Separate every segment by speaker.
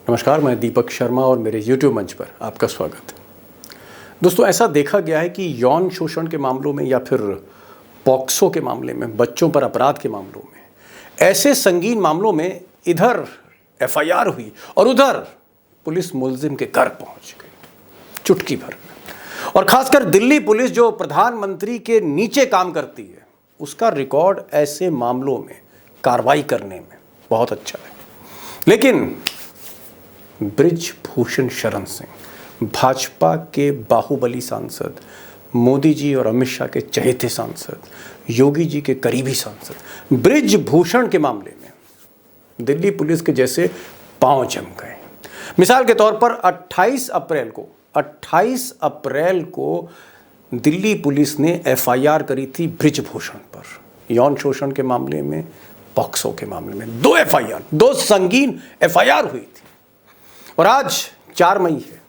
Speaker 1: नमस्कार, मैं दीपक शर्मा और मेरे YouTube मंच पर आपका स्वागत है। दोस्तों, ऐसा देखा गया है कि यौन शोषण के मामलों में या फिर पॉक्सो के मामले में, बच्चों पर अपराध के मामलों में, ऐसे संगीन मामलों में इधर FIR हुई और उधर पुलिस मुलजिम के घर पहुंच गई चुटकी भर में। और खासकर दिल्ली पुलिस जो प्रधानमंत्री के नीचे काम करती है, उसका रिकॉर्ड ऐसे मामलों में कार्रवाई करने में बहुत अच्छा है। लेकिन बृजभूषण शरण सिंह, भाजपा के बाहुबली सांसद, मोदी जी और अमित शाह के चहेते सांसद, योगी जी के करीबी सांसद, बृजभूषण के मामले में दिल्ली पुलिस के जैसे पांव जम गए। मिसाल के तौर पर 28 अप्रैल को दिल्ली पुलिस ने FIR करी थी बृजभूषण पर, यौन शोषण के मामले में, पॉक्सो के मामले में। 2 संगीन FIR हुई थी। और आज 4 मई है,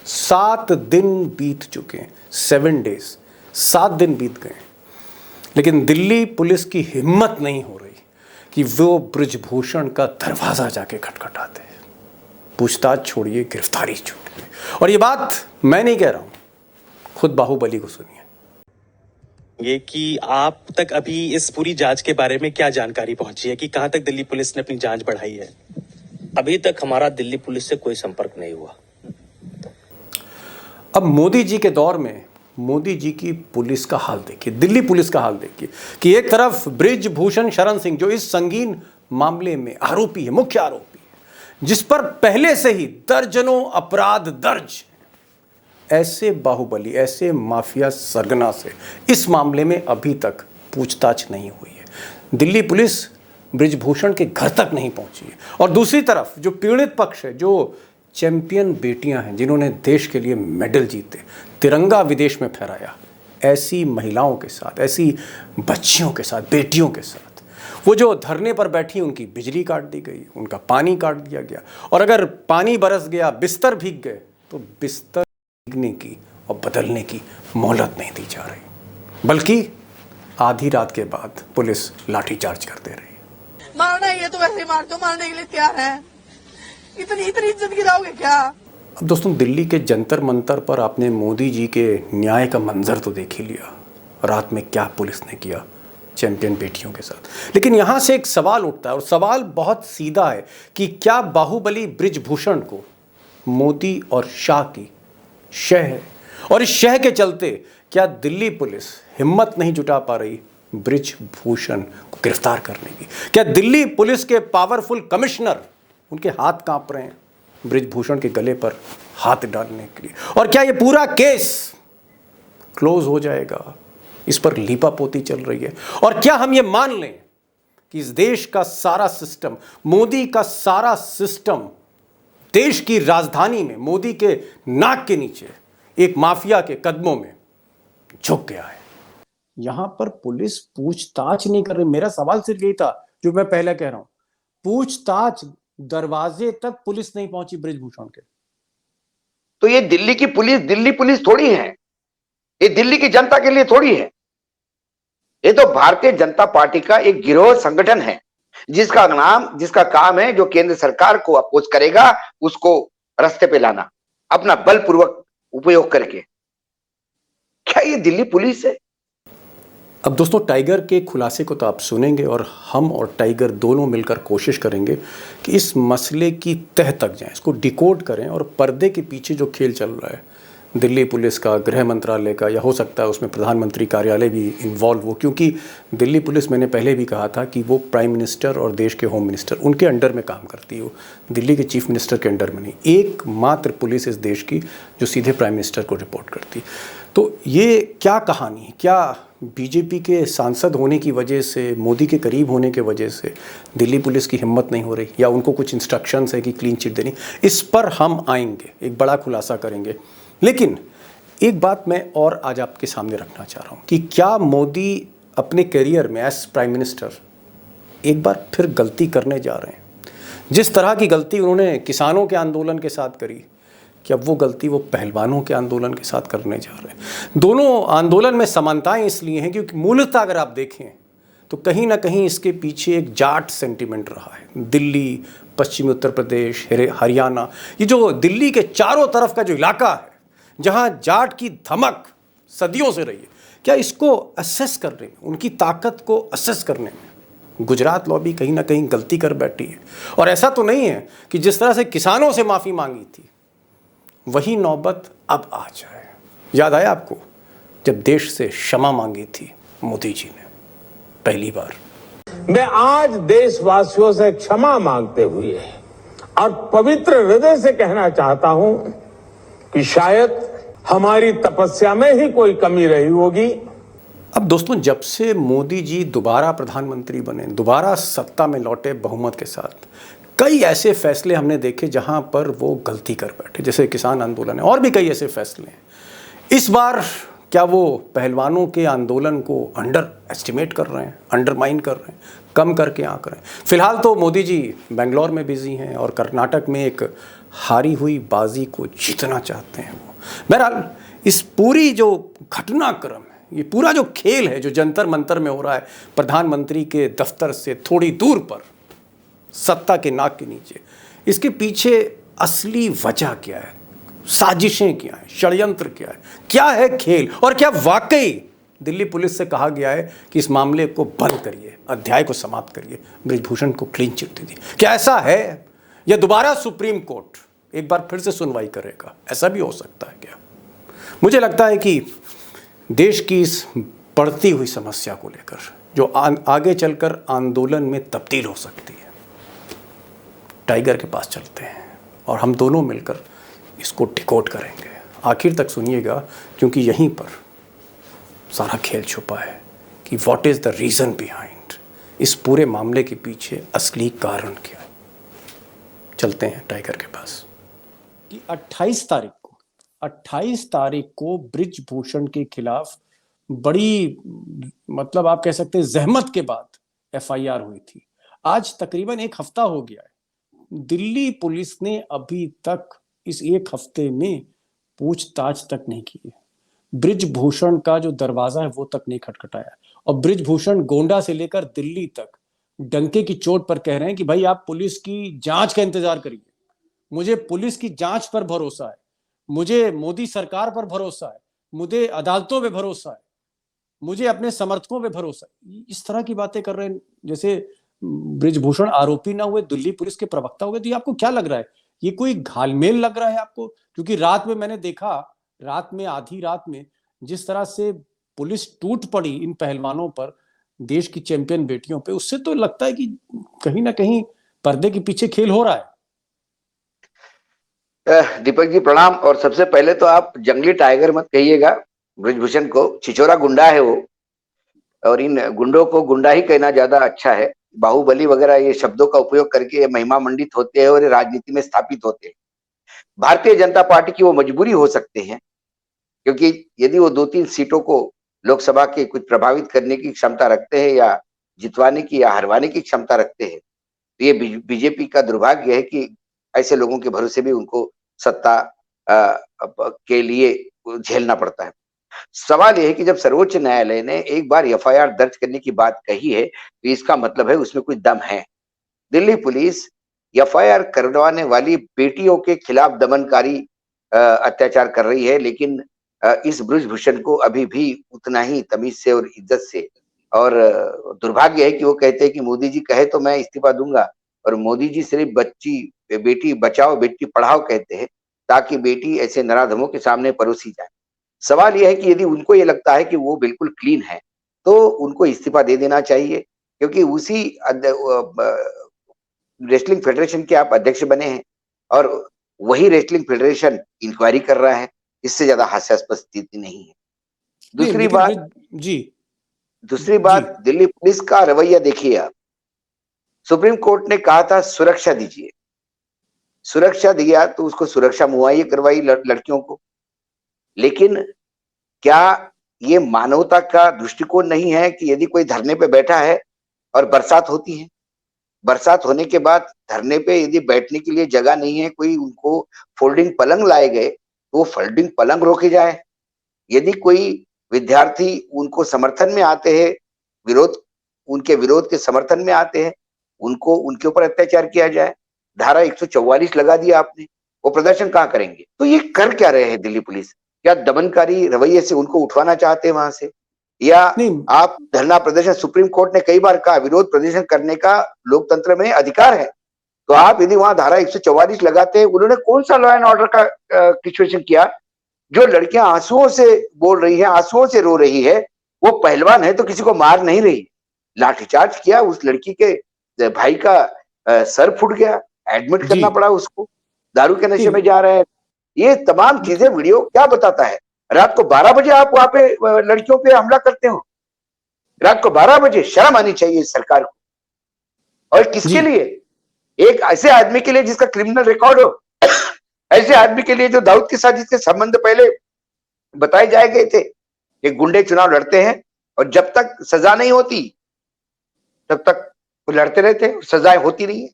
Speaker 1: 7 दिन बीत चुके हैं, 7 डेज, 7 दिन बीत गए। लेकिन दिल्ली पुलिस की हिम्मत नहीं हो रही कि वो बृजभूषण का दरवाजा जाके खटखटाते। पूछताछ छोड़िए, गिरफ्तारी छोड़िए। और ये बात मैं नहीं कह रहा हूं, खुद बाहुबली को सुनिए।
Speaker 2: ये कि आप तक अभी इस पूरी जांच के बारे में क्या जानकारी पहुंची है कि कहां तक दिल्ली पुलिस ने अपनी जांच बढ़ाई है?
Speaker 3: अभी तक हमारा दिल्ली पुलिस से कोई संपर्क नहीं हुआ।
Speaker 1: अब मोदी जी के दौर में मोदी जी की पुलिस का हाल देखिए, दिल्ली पुलिस का हाल देखिए कि एक तरफ बृजभूषण शरण सिंह जो इस संगीन मामले में आरोपी है, मुख्य आरोपी है, जिस पर पहले से ही दर्जनों अपराध दर्ज, ऐसे बाहुबली, ऐसे माफिया सरगना से इस मामले में अभी तक पूछताछ नहीं हुई है। दिल्ली पुलिस बृजभूषण के घर तक नहीं पहुंची है। और दूसरी तरफ जो पीड़ित पक्ष है, जो चैंपियन बेटियां हैं जिन्होंने देश के लिए मेडल जीते, तिरंगा विदेश में फहराया, ऐसी महिलाओं के साथ, ऐसी बच्चियों के साथ, बेटियों के साथ, वो जो धरने पर बैठी, उनकी बिजली काट दी गई, उनका पानी काट दिया गया। और अगर पानी बरस गया, बिस्तर भीग गए, तो बिस्तर भीगने की और बदलने की मोहलत नहीं दी जा रही, बल्कि आधी रात के बाद पुलिस लाठीचार्ज कर दे रही है।
Speaker 4: मारना ही है तो वैसे मार दो, मारने के लिए तैयार है। इतनी इज्जत गिराओगे क्या?
Speaker 1: अब दोस्तों, दिल्ली के जंतर मंतर पर आपने मोदी जी के न्याय का मंजर तो देख ही लिया, रात में क्या पुलिस ने किया चैंपियन बेटियों के साथ। लेकिन यहां से एक सवाल उठता है और सवाल बहुत सीधा है कि क्या बाहुबली बृजभूषण को मोदी और शाह की शह है? और इस शह के चलते क्या दिल्ली पुलिस हिम्मत नहीं जुटा पा रही बृजभूषण को गिरफ्तार करने की? क्या दिल्ली पुलिस के पावरफुल कमिश्नर, उनके हाथ कांप रहे हैं बृजभूषण के गले पर हाथ डालने के लिए? और क्या ये पूरा केस क्लोज हो जाएगा? इस पर लीपापोती चल रही है। और क्या हम ये मान लें कि इस देश का सारा सिस्टम, मोदी का सारा सिस्टम, देश की राजधानी में मोदी के नाक के नीचे एक माफिया के कदमों में झुक गया है? यहां पर पुलिस पूछताछ नहीं कर रही। मेरा सवाल सिर्फ यही था जो मैं पहले कह रहा हूं, पूछताछ दरवाजे तक पुलिस नहीं पहुंची बृजभूषण के।
Speaker 5: तो ये दिल्ली की पुलिस दिल्ली पुलिस थोड़ी है, ये दिल्ली की जनता के लिए थोड़ी है। ये तो भारतीय जनता पार्टी का एक गिरोह संगठन है जिसका काम है जो केंद्र सरकार को अपोज करेगा उसको रास्ते पे लाना, अपना बलपूर्वक उपयोग करके। क्या ये दिल्ली पुलिस है?
Speaker 1: अब दोस्तों, टाइगर के खुलासे को तो आप सुनेंगे और हम और टाइगर दोनों मिलकर कोशिश करेंगे कि इस मसले की तह तक जाएं, इसको डिकोड करें और पर्दे के पीछे जो खेल चल रहा है दिल्ली पुलिस का, गृह मंत्रालय का, या हो सकता है उसमें प्रधानमंत्री कार्यालय भी इन्वॉल्व हो, क्योंकि दिल्ली पुलिस, मैंने पहले भी कहा था कि वो प्राइम मिनिस्टर और देश के होम मिनिस्टर, उनके अंडर में काम करती हो, दिल्ली के चीफ मिनिस्टर के अंडर में नहीं। एकमात्र पुलिस इस देश की जो सीधे प्राइम मिनिस्टर को रिपोर्ट करती। तो ये क्या कहानी है? क्या बीजेपी के सांसद होने की वजह से, मोदी के करीब होने की वजह से दिल्ली पुलिस की हिम्मत नहीं हो रही, या उनको कुछ इंस्ट्रक्शंस है कि क्लीन चिट देनी? इस पर हम आएंगे, एक बड़ा खुलासा करेंगे। लेकिन एक बात मैं और आज आपके सामने रखना चाह रहा हूं कि क्या मोदी अपने करियर में एज प्राइम मिनिस्टर एक बार फिर गलती करने जा रहे हैं? जिस तरह की गलती उन्होंने किसानों के आंदोलन के साथ करी, कि अब वो गलती वो पहलवानों के आंदोलन के साथ करने जा रहे हैं। दोनों आंदोलन में समानताएं इसलिए हैं क्योंकि मूलतः अगर आप देखें तो कहीं ना कहीं इसके पीछे एक जाट सेंटिमेंट रहा है। दिल्ली, पश्चिमी उत्तर प्रदेश, हरियाणा, ये जो दिल्ली के चारों तरफ का जो इलाका है जहाँ जाट की धमक सदियों से रही है, क्या इसको असेस करने में, उनकी ताकत को असेस करने में गुजरात लॉबी कहीं ना कहीं गलती कर बैठी है? और ऐसा तो नहीं है कि जिस तरह से किसानों से माफ़ी मांगी थी वही नौबत अब आ जाए? याद आया आपको जब देश से क्षमा मांगी थी मोदी जी ने पहली बार?
Speaker 6: मैं आज देशवासियों से क्षमा मांगते हुए और पवित्र हृदय से कहना चाहता हूं कि शायद हमारी तपस्या में ही कोई कमी रही होगी।
Speaker 1: अब दोस्तों, जब से मोदी जी दोबारा प्रधानमंत्री बने, दोबारा सत्ता में लौटे बहुमत के साथ, कई ऐसे फैसले हमने देखे जहां पर वो गलती कर बैठे, जैसे किसान आंदोलन है और भी कई ऐसे फैसले हैं। इस बार क्या वो पहलवानों के आंदोलन को अंडर एस्टिमेट कर रहे हैं, अंडरमाइन कर रहे हैं, कम करके आंक रहे हैं? फिलहाल तो मोदी जी बेंगलोर में बिजी हैं और कर्नाटक में एक हारी हुई बाजी को जीतना चाहते हैं वो। बहरहाल, इस पूरी जो घटनाक्रम है, ये पूरा जो खेल है जो जंतर मंतर में हो रहा है प्रधानमंत्री के दफ्तर से थोड़ी दूर पर, सत्ता के नाक के नीचे, इसके पीछे असली वजह क्या है, साजिशें क्या है, षड्यंत्र क्या है खेल? और क्या वाकई दिल्ली पुलिस से कहा गया है कि इस मामले को बंद करिए, अध्याय को समाप्त करिए, बृजभूषण को क्लीन चिट दे दी? क्या ऐसा है, या दोबारा सुप्रीम कोर्ट एक बार फिर से सुनवाई करेगा? ऐसा भी हो सकता है क्या? मुझे लगता है कि देश की इस बढ़ती हुई समस्या को लेकर जो आगे चलकर आंदोलन में तब्दील हो सकती है, टाइगर के पास चलते हैं और हम दोनों मिलकर इसको डिकोड करेंगे। आखिर तक सुनिएगा, क्योंकि यहीं पर सारा खेल छुपा है कि what is the reason behind, इस पूरे मामले के पीछे असली कारण क्या है। चलते हैं टाइगर के पास। कि 28 तारीख को बृजभूषण के खिलाफ बड़ी, मतलब आप कह सकते हैं जहमत के बाद FIR हुई थी। आज तकरीबन एक हफ्ता हो गया है। दिल्ली पुलिस ने अभी तक इस एक हफ्ते में पूछताछ तक नहीं की है। बृजभूषण का जो दरवाजा है वो तक नहीं खटखटाया, और बृजभूषण गोंडा से लेकर दिल्ली तक डंके की चोट पर कह रहे हैं कि भाई आप पुलिस की जांच का इंतजार करिए, मुझे पुलिस की जांच पर भरोसा है, मुझे मोदी सरकार पर भरोसा है, मुझे अदालतों पे भरोसा है, मुझे अपने समर्थकों पे भरोसा है। इस तरह की बातें कर रहे हैं जैसे बृजभूषण आरोपी ना हुए, दिल्ली पुलिस के प्रवक्ता हो गए। तो ये आपको क्या लग रहा है, ये कोई घालमेल लग रहा है आपको? क्योंकि रात में मैंने देखा, रात में, आधी रात में जिस तरह से पुलिस टूट पड़ी इन पहलवानों पर, देश की चैंपियन बेटियों पे, उससे तो लगता है कि कहीं ना कहीं पर्दे के पीछे खेल हो रहा है।
Speaker 5: दीपक जी प्रणाम। और सबसे पहले तो आप जंगली टाइगर मत कहिएगा बृजभूषण को, छिछोरा गुंडा है वो, और इन गुंडों को गुंडा ही कहना ज्यादा अच्छा है। बाहुबली वगैरह ये शब्दों का उपयोग करके ये महिमा मंडित होते हैं और ये राजनीति में स्थापित होते हैं। भारतीय जनता पार्टी की वो मजबूरी हो सकते हैं, क्योंकि यदि वो 2-3 सीटों को लोकसभा के कुछ प्रभावित करने की क्षमता रखते हैं या जितवाने की या हरवाने की क्षमता रखते हैं, तो ये बीजेपी का दुर्भाग्य है कि ऐसे लोगों के भरोसे भी उनको सत्ता के लिए झेलना पड़ता है। सवाल यह है कि जब सर्वोच्च न्यायालय ने एक बार FIR दर्ज करने की बात कही है, तो इसका मतलब है उसमें कुछ दम है। दिल्ली पुलिस FIR करवाने वाली बेटियों के खिलाफ दमनकारी अत्याचार कर रही है, लेकिन इस बृजभूषण को अभी भी उतना ही तमीज से और इज्जत से, और दुर्भाग्य है कि वो कहते हैं कि मोदी जी कहे तो मैं इस्तीफा दूंगा, और मोदी जी सिर्फ बेटी बचाओ बेटी पढ़ाओ कहते हैं, ताकि बेटी ऐसे नराधमों के सामने परोसी जाए। सवाल यह है कि यदि उनको ये लगता है कि वो बिल्कुल क्लीन है, तो उनको इस्तीफा दे देना चाहिए, क्योंकि उसी रेसलिंग फेडरेशन के आप अध्यक्ष बने हैं और वही रेसलिंग फेडरेशन इंक्वायरी कर रहा है। इससे ज्यादा हास्यास्पद स्थिति नहीं है। दूसरी बात दिल्ली पुलिस का रवैया देखिए आप। सुप्रीम कोर्ट ने कहा था सुरक्षा दीजिए, सुरक्षा दिया तो उसको सुरक्षा मुहैया करवाई लड़कियों को, लेकिन क्या ये मानवता का दृष्टिकोण नहीं है कि यदि कोई धरने पे बैठा है और बरसात होती है, बरसात होने के बाद धरने पे यदि बैठने के लिए जगह नहीं है, कोई उनको फोल्डिंग पलंग लाए गए, तो वो फोल्डिंग पलंग रोके जाए। यदि कोई विद्यार्थी उनको समर्थन में आते हैं, उनके विरोध के समर्थन में आते हैं, उनको उनके ऊपर अत्याचार किया जाए। धारा 144 लगा दिया आपने, वो प्रदर्शन कहां करेंगे? तो ये कर क्या रहे हैं दिल्ली पुलिस? क्या दमनकारी रवैये से उनको उठवाना चाहते हैं वहां से, या
Speaker 1: नहीं,
Speaker 5: आप धरना प्रदर्शन, सुप्रीम कोर्ट ने कई बार कहा विरोध प्रदर्शन करने का लोकतंत्र में अधिकार है, तो आप यदि वहां धारा 144 लगाते हैं, उन्होंने कौन सा लॉ एंड ऑर्डर का सिचुएशन किया? जो लड़कियां आंसुओं से बोल रही है, आंसुओं से रो रही है, वो पहलवान है तो किसी को मार नहीं रही, लाठीचार्ज किया, उस लड़की के भाई का सर फूट गया, एडमिट करना पड़ा उसको, दारू के नशे में जा रहे हैं। ये तमाम चीजें वीडियो क्या बताता है? रात को 12 बजे आप वहां पे लड़कियों पे हमला करते हो, रात को 12 बजे, शर्म आनी चाहिए इस सरकार को। और किसके लिए? एक ऐसे आदमी के लिए जिसका क्रिमिनल रिकॉर्ड हो, ऐसे आदमी के लिए जो दाऊद के साथ जिसके संबंध पहले बताए जाए गए थे कि गुंडे चुनाव लड़ते हैं और जब तक सजा नहीं होती तब तक वो लड़ते रहते हैं, सजाएं होती नहीं है।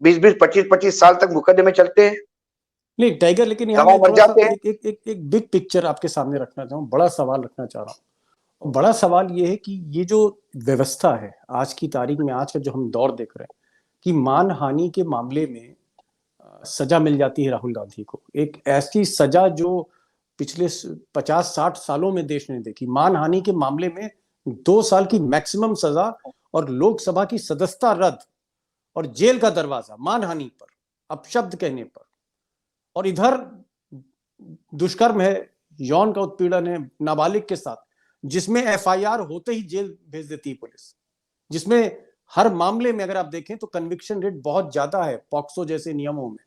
Speaker 5: 20-20, 25-25 साल तक मुकदमे चलते हैं।
Speaker 1: नहीं टाइगर, लेकिन यहाँ
Speaker 5: गवाह
Speaker 1: मैं
Speaker 5: मर
Speaker 1: थोड़ा सा
Speaker 5: जाते हैं।
Speaker 1: एक बिग पिक्चर आपके सामने रखना चाहूँ, बड़ा सवाल रखना चाह रहा हूँ। बड़ा सवाल ये है कि ये जो व्यवस्था है आज की तारीख में, आज का जो हम दौर देख रहे हैं कि मानहानि के मामले में सजा मिल जाती है राहुल गांधी को, एक ऐसी सजा जो पिछले 50-60 सालों में देश ने देखी। मानहानि के मामले में 2 साल की मैक्सिमम सजा और लोकसभा की सदस्यता रद्द और जेल का दरवाजा मानहानि पर, अपशब्द कहने पर। और इधर दुष्कर्म है, यौन का उत्पीड़न है नाबालिग के साथ, जिसमें एफआईआर होते ही जेल भेज देती है पुलिस, जिसमें हर मामले में अगर आप देखें तो कन्विक्शन रेट बहुत ज्यादा है पॉक्सो जैसे नियमों में।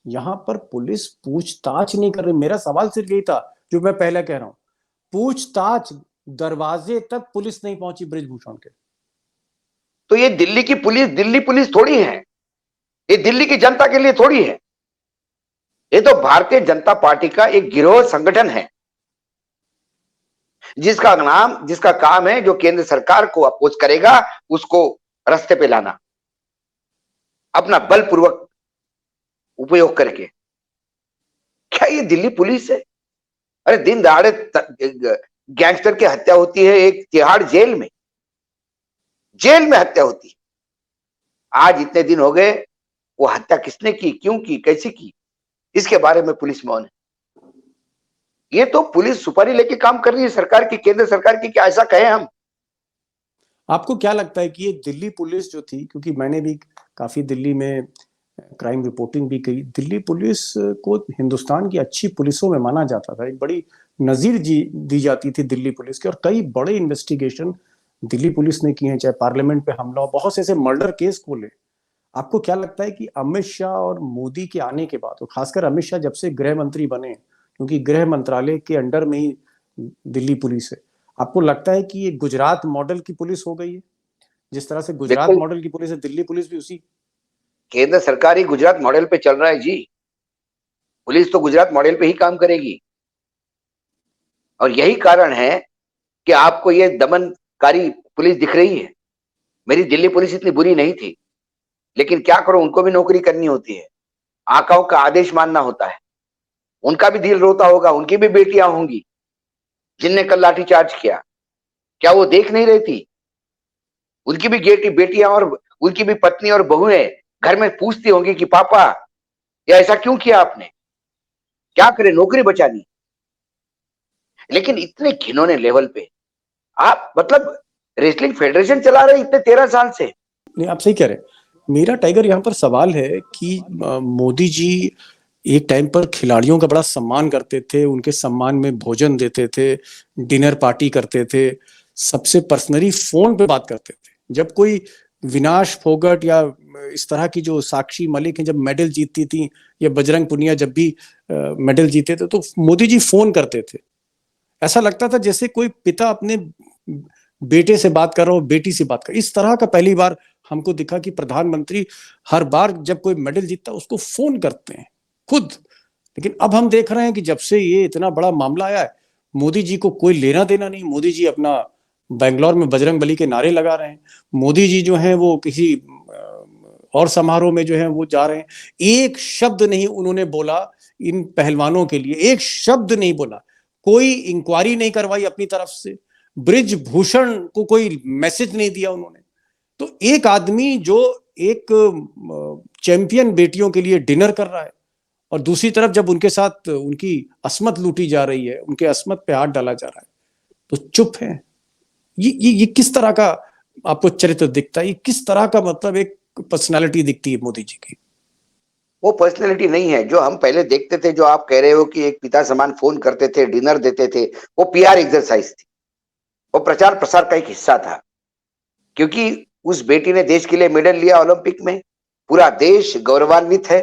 Speaker 1: यहां पर पुलिस पूछताछ नहीं कर रही। मेरा सवाल सिर्फ यही था जो मैं पहले कह रहा हूं, पूछताछ दरवाजे तक पुलिस नहीं पहुंची ब्रिजभूषण के।
Speaker 5: तो ये दिल्ली पुलिस थोड़ी है, ये दिल्ली की जनता के लिए थोड़ी है। ये तो भारतीय जनता पार्टी का एक गिरोह संगठन है जिसका काम है जो केंद्र सरकार को अपोज करेगा उसको रास्ते पे लाना, अपना बलपूर्वक उपयोग करके। क्या ये दिल्ली पुलिस है? अरे दिन दहाड़े गैंगस्टर की हत्या होती है एक तिहाड़ जेल में हत्या होती है। आज इतने दिन हो गए, वो हत्या किसने की, क्यों की, कैसे की, इसके बारे में पुलिस मौन है। ये तो पुलिस सुपारी लेके काम कर रही है सरकार की, केंद्र सरकार की, क्या ऐसा कहें हम?
Speaker 1: आपको क्या लगता है कि ये दिल्ली पुलिस जो थी, क्योंकि मैंने भी काफी दिल्ली में क्राइम रिपोर्टिंग भी की, दिल्ली पुलिस को हिंदुस्तान की अच्छी पुलिसों में माना जाता था, एक बड़ी नजीर दी जाती थी दिल्ली पुलिस की, और कई बड़े इन्वेस्टिगेशन दिल्ली पुलिस ने किए हैं, चाहे पार्लियामेंट पे हमला, बहुत से ऐसे मर्डर केस खोले। आपको क्या लगता है कि अमित शाह और मोदी के आने के बाद, और खासकर अमित शाह जब से गृह मंत्री बने, क्योंकि गृह मंत्रालय के अंडर में ही दिल्ली पुलिस है, आपको लगता है कि ये गुजरात मॉडल की पुलिस हो गई है? जिस तरह से गुजरात मॉडल की पुलिस है, दिल्ली पुलिस भी उसी।
Speaker 5: केंद्र सरकार ही गुजरात मॉडल पे चल रहा है जी, पुलिस तो गुजरात मॉडल पे ही काम करेगी। और यही कारण है कि आपको ये दमनकारी पुलिस दिख रही है। मेरी दिल्ली पुलिस इतनी बुरी नहीं थी, लेकिन क्या करो, उनको भी नौकरी करनी होती है, आकाओं का आदेश मानना होता है, उनका भी दिल रोता होगा, उनकी भी बेटियां होंगी जिनने कल लाठीचार्ज किया। क्या वो देख नहीं रही थी? उनकी भी बेटियां और उनकी भी पत्नी और बहुएं घर में पूछती होंगी कि पापा ये ऐसा क्यों किया आपने, क्या करे, नौकरी बचानी। लेकिन इतने घिनौने लेवल पे आप, मतलब रेसलिंग फेडरेशन चला रहे इतने 13 साल से।
Speaker 1: नहीं, आप सही कह रहे हैं। मेरा टाइगर यहाँ पर सवाल है कि मोदी जी एक टाइम पर खिलाड़ियों का बड़ा सम्मान करते थे, उनके सम्मान में भोजन देते थे, डिनर पार्टी करते थे, सबसे पर्सनली फोन पे बात करते थे। जब कोई विनाश फोगट या इस तरह की जो साक्षी मलिक हैं जब मेडल जीतती थी, या बजरंग पुनिया जब भी मेडल जीते थे, तो मोदी जी फोन करते थे। ऐसा लगता था जैसे कोई पिता अपने बेटे से बात कर रहा हो, बेटी से बात कर। इस तरह का पहली बार हमको दिखा कि प्रधानमंत्री हर बार जब कोई मेडल जीतता उसको फोन करते हैं खुद। लेकिन अब हम देख रहे हैं कि जब से ये इतना बड़ा मामला आया है, मोदी जी को कोई लेना देना नहीं। मोदी जी अपना बेंगलोर में बजरंग बली के नारे लगा रहे हैं, मोदी जी जो हैं वो किसी और समारोह में जो है वो जा रहे हैं। एक शब्द नहीं उन्होंने बोला इन पहलवानों के लिए, एक शब्द नहीं बोला, कोई इंक्वायरी नहीं करवाई अपनी तरफ से, ब्रिजभूषण को कोई मैसेज नहीं दिया उन्होंने। तो एक आदमी जो एक चैंपियन बेटियों के लिए डिनर कर रहा है, और दूसरी तरफ जब उनके साथ उनकी अस्मत लूटी जा रही है, उनके अस्मत पे हाथ डाला जा रहा है, तो चुप है। ये किस तरह का आपको चरित्र दिखता है? ये किस तरह का मतलब एक पर्सनालिटी दिखती है मोदी जी की?
Speaker 5: वो पर्सनैलिटी नहीं है जो हम पहले देखते थे। जो आप कह रहे हो कि एक पिता समान फोन करते थे, डिनर देते थे, वो पीआर एक्सरसाइज थी, वो प्रचार प्रसार का एक हिस्सा था। क्योंकि उस बेटी ने देश के लिए मेडल लिया ओलंपिक में, पूरा देश गौरवान्वित है,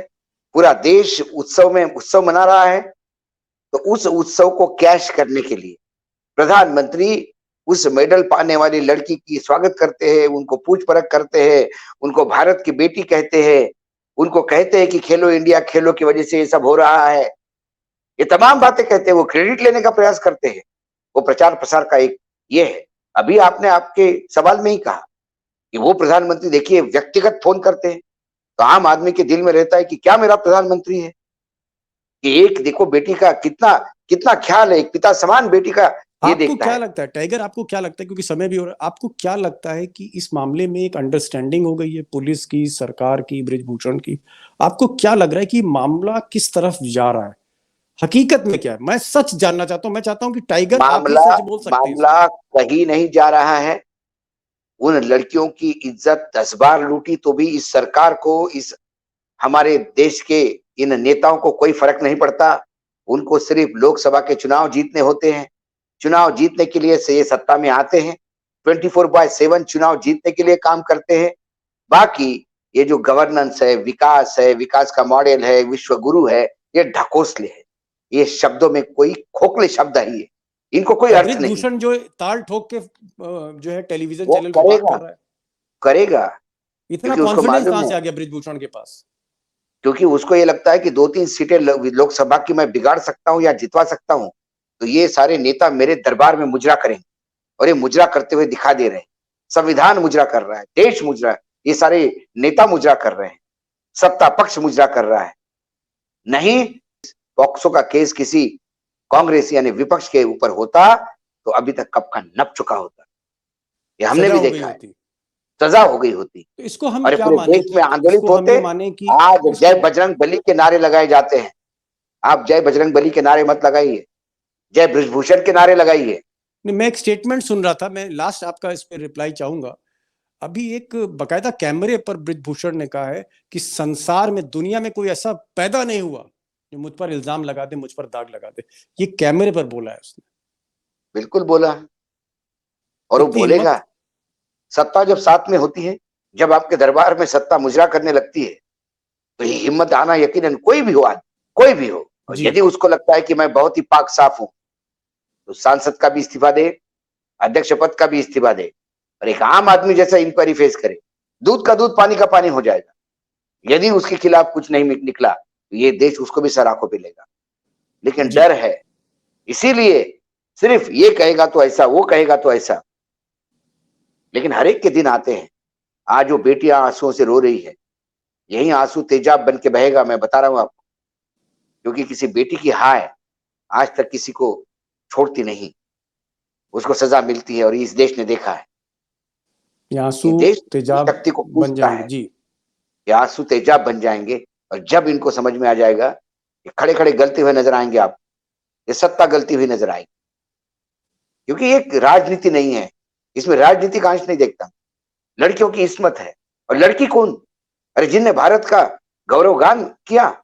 Speaker 5: पूरा देश उत्सव मना रहा है। तो उस उत्सव को कैश करने के लिए प्रधानमंत्री उस मेडल पाने वाली लड़की की स्वागत करते हैं, उनको पूछ परख करते हैं, उनको भारत की बेटी कहते हैं, उनको कहते हैं कि खेलो इंडिया, खेलो की वजह से ये सब हो रहा है। ये तमाम बातें कहते हैं, वो क्रेडिट लेने का प्रयास करते हैं। वो प्रचार प्रसार का एक ये है। अभी आपने आपके सवाल में ही कहा कि वो प्रधानमंत्री देखिए व्यक्तिगत फोन करते हैं, तो आम आदमी के दिल में रहता है कि क्या मेरा प्रधानमंत्री है। कि एक देखो बेटी का कितना कितना ख्याल है, एक पिता समान बेटी का ये
Speaker 1: आपको
Speaker 5: देखता
Speaker 1: क्या
Speaker 5: है।
Speaker 1: लगता है टाइगर, आपको क्या लगता है, क्योंकि समय भी हो रहा है, आपको क्या लगता है कि इस मामले में एक अंडरस्टैंडिंग हो गई है पुलिस की, सरकार की, बृजभूषण की? आपको क्या लग रहा है कि मामला किस तरफ जा रहा है? हकीकत में क्या है? मैं सच जानना चाहता हूं। मैं चाहता हूं कि टाइगर आप ही
Speaker 5: मामला
Speaker 1: सच बोल सकते हैं इसमें।
Speaker 5: मामला कहीं नहीं जा रहा है। उन लड़कियों की इज्जत 10 बार लूटी तो भी इस सरकार को, इस हमारे देश के इन नेताओं को कोई फर्क नहीं पड़ता। उनको सिर्फ लोकसभा के चुनाव जीतने होते हैं। चुनाव जीतने के लिए से ये सत्ता में आते हैं, 24/7 चुनाव जीतने के लिए काम करते हैं। बाकी ये जो गवर्नेंस है, विकास का मॉडल है, विश्व गुरु है, ये ढकोसले है। ये शब्दों में कोई खोखले शब्द ही है, इनको कोई अर्थ नहीं।
Speaker 1: बृजभूषण जो ताल ठोक के जो है टेलीविजन
Speaker 5: वो
Speaker 1: चैनल पे बात कर रहा है,
Speaker 5: करेगा
Speaker 1: इतना
Speaker 5: क्योंकि उसको
Speaker 1: कॉन्फिडेंस
Speaker 5: मालूम
Speaker 1: कहां
Speaker 5: है,
Speaker 1: से आ गया बृजभूषण के पास?
Speaker 5: क्योंकि उसको ये लगता है कि 2-3 सीटें लोकसभा की मैं बिगाड़ सकता हूं या जितवा सकता हूं, तो ये सारे नेता मेरे दरबार में मुजरा करेंगे। और ये मुजरा करते हुए दिखा दे रहे हैं। संविधान मुजरा कर रहा है, देश मुजरा, ये सारे नेता मुजरा कर रहे हैं, सत्ता पक्ष मुजरा कर रहा है। नहीं, पॉक्सो का केस किसी कांग्रेस यानी विपक्ष के ऊपर होता तो अभी तक कब का नप चुका होता। ये हमने
Speaker 1: सजा
Speaker 5: भी
Speaker 1: हो गई
Speaker 5: देखा है,
Speaker 1: होती।
Speaker 5: सजा हो गई होती।
Speaker 1: तो इसको हम
Speaker 5: और
Speaker 1: क्या
Speaker 5: पूरे
Speaker 1: माने
Speaker 5: देश
Speaker 1: कि
Speaker 5: में आंदोलित
Speaker 1: इसको हम
Speaker 5: होते।
Speaker 1: ये माने कि
Speaker 5: आज जय
Speaker 1: इसको
Speaker 5: बजरंग बली के नारे लगाए जाते हैं। आप जय बजरंग बली के नारे मत लगाइए, जय बृजभूषण के नारे लगाइए।
Speaker 1: नहीं, मैं एक स्टेटमेंट सुन रहा था, मैं लास्ट आपका इस पे रिप्लाई चाहूंगा। अभी एक बकायदा कैमरे पर बृजभूषण ने कहा है कि संसार में, दुनिया में कोई ऐसा पैदा नहीं हुआ जो मुझ पर इल्जाम लगा दे, मुझ पर दाग लगा दे। ये कैमरे पर बोला है उसने।
Speaker 5: बिल्कुल बोला है और वो
Speaker 1: इतनी
Speaker 5: बोलेगा।
Speaker 1: हिम्मत।
Speaker 5: सत्ता जब साथ में होती है, जब आपके दरबार में सत्ता मुजरा करने लगती है, तो ये हिम्मत आना यकीनन कोई भी हो, आदमी कोई भी हो। और
Speaker 1: जी
Speaker 5: यदि उसको लगता है कि मैं बहुत ही पाक साफ हूं, तो सांसद का भी इस्तीफा दे, अध्यक्ष पद का भी इस्तीफा दे और एक आम आदमी जैसा इंक्वायरी फेस करे। दूध का दूध, पानी का पानी हो जाएगा। यदि उसके खिलाफ कुछ नहीं निकला तो ये देश उसको भी सराखों पे लेगा। लेकिन
Speaker 1: जी
Speaker 5: डर है, इसीलिए सिर्फ ये कहेगा तो ऐसा, वो कहेगा तो ऐसा। लेकिन हर एक के दिन आते हैं। आज वो बेटियां आंसुओं से रो रही है, यही आंसू तेजाब बन के बहेगा, मैं बता रहा हूं आपको। क्योंकि किसी बेटी की हाय आज तक किसी को छोड़ती नहीं, उसको सजा मिलती है। और इस देश ने देखा है,
Speaker 1: ये
Speaker 5: ये
Speaker 1: आंसू
Speaker 5: देश की
Speaker 1: तेजाब
Speaker 5: शक्ति को
Speaker 1: बन
Speaker 5: पूछता
Speaker 1: जाएंगे।
Speaker 5: है।
Speaker 1: जी
Speaker 5: ये आंसू तेजाब बन जाएंगे और जब इनको समझ में आ जाएगा, ये खड़े खड़े गलते हुए नजर आएंगे आप, ये सत्ता गलती हुई नजर आएगी। क्योंकि ये राजनीति नहीं है, इसमें राजनीतिक अंश नहीं देखता। लड़कियों की इस्मत है। और लड़की कौन? अरे जिनने भारत का गौरवगान किया,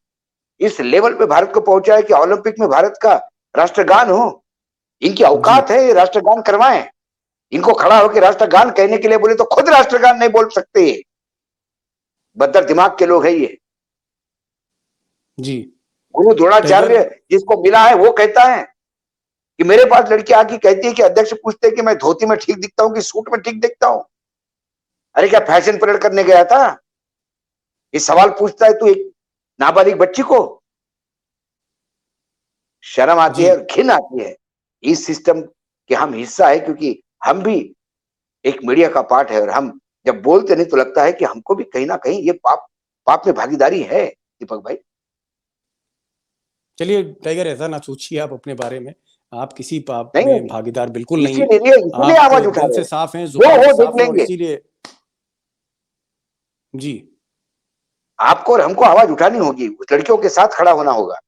Speaker 5: इस लेवल पे भारत को पहुंचा है कि ओलंपिक में भारत का राष्ट्रगान हो। इनकी
Speaker 1: जी
Speaker 5: औकात है ये राष्ट्रगान करवाएं। इनको खड़ा होकर राष्ट्रगान कहने के लिए बोले तो खुद राष्ट्रगान नहीं बोल सकते। बदतर दिमाग के लोग हैं ये।
Speaker 1: जी
Speaker 5: गुरु
Speaker 1: टाइगर,
Speaker 5: द्रोणाचार्य जिसको मिला है वो कहता है कि मेरे पास लड़की आके कहती है कि अध्यक्ष पूछते हैं कि मैं धोती में ठीक दिखता हूं कि सूट में ठीक दिखता हूं। अरे क्या फैशन परेड करने गया था? ये सवाल पूछता है तू एक नाबालिग बच्ची को। शर्म आती
Speaker 1: जी
Speaker 5: है और घिन आती है। इस सिस्टम के हम हिस्सा है, क्योंकि हम भी एक मीडिया का पार्ट है। और हम जब बोलते नहीं तो लगता है कि हमको भी कहीं ना कहीं ये पाप में भागीदारी है। दीपक भाई,
Speaker 1: चलिए टाइगर, ऐसा ना सोचिए आप अपने बारे में। आप किसी पाप
Speaker 5: नहीं
Speaker 1: में
Speaker 5: होगी।
Speaker 1: भागीदार बिल्कुल नहीं है।
Speaker 5: इसीलिए इसीलिए
Speaker 1: आप
Speaker 5: आवाज उठा
Speaker 1: दिल
Speaker 5: रहे
Speaker 1: से
Speaker 5: हैं।
Speaker 1: साफ हैं,
Speaker 5: वो
Speaker 1: जुबान से
Speaker 5: देख
Speaker 1: साफ हैं, और
Speaker 5: लेंगे।
Speaker 1: इसीलिए जी।
Speaker 5: आपको और हमको आवाज उठानी होगी, उस लड़कियों के साथ खड़ा होना होगा।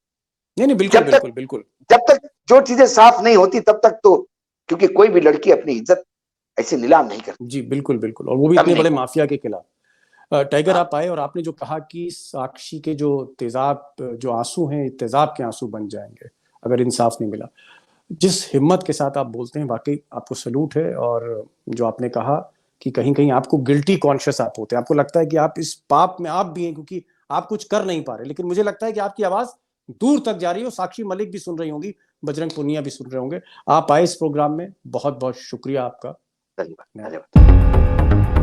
Speaker 1: नहीं बिल्कुल
Speaker 5: जब तक
Speaker 1: बिल्कुल बिल्कुल।
Speaker 5: जब तक जो चीजें साफ नहीं होती तब तक तो, क्योंकि कोई भी लड़की अपनी इज्जत ऐसे नीलाम नहीं करती।
Speaker 1: जी बिल्कुल बिल्कुल, और वो भी
Speaker 5: कम
Speaker 1: इतने
Speaker 5: नहीं
Speaker 1: बड़े
Speaker 5: होती।
Speaker 1: माफिया के खिलाफ। टाइगर
Speaker 5: हाँ,
Speaker 1: आप आए और आपने जो कहा कि साक्षी के जो तेजाब जो आंसू हैं तेजाब के आंसू बन जाएंगे अगर इंसाफ नहीं मिला। जिस हिम्मत के साथ आप बोलते हैं वाकई आपको सलूट है। और जो आपने कहा कि कहीं कहीं आपको गिल्टी कॉन्शियस आप होते हैं, आपको लगता है कि आप इस पाप में आप भी हैं क्योंकि आप कुछ कर नहीं पा रहे, लेकिन मुझे लगता है कि आपकी आवाज दूर तक जा रही है और साक्षी मलिक भी सुन रही होंगी, बजरंग पुनिया भी सुन रहे होंगे। आप आए इस प्रोग्राम में, बहुत बहुत शुक्रिया आपका।
Speaker 5: धन्यवाद
Speaker 1: धन्यवाद।
Speaker 5: धन्यवाद।